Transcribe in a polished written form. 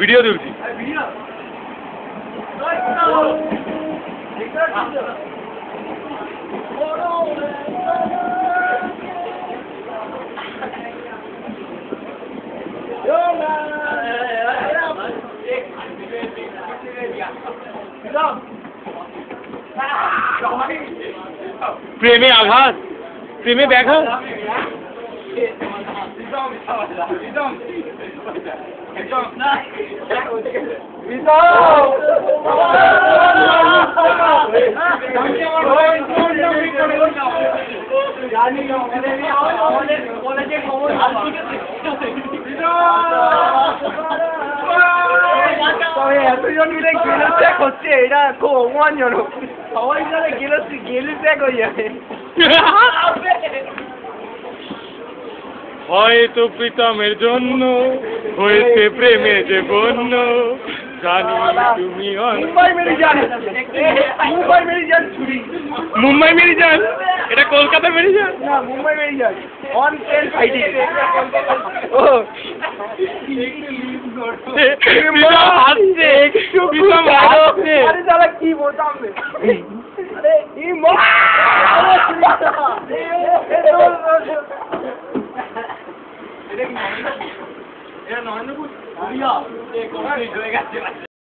Video দেখছি প্রেমে আঘাত প্রেমে ব্যাঘাত এতজন মিলে গেলের ত্যাগ হচ্ছে, এটা খুব অপমানজনক। সবাই মিলে গেলের ত্যাগ হয়ে যাবে। হয়তো প্রীতমের জন্য হয়েছে প্রেমে যে বন্য জানি তুমি মুম্বাই মেরি জান, মুম্বাই মেরি জান ছুরি। মুম্বাই মেরি জান, এটা কলকাতা মেরি জান না, মুম্বাই মেরি জান অন ট্রেন ফাইটিং। ও হাসছে প্রীতম হাসছে। আরে শালা কি বোতাম রে, আরে ই মা, আরে এটা কি নয়, এটা নয় না, বুঝিয়া এ কোন হয়ে গেছে।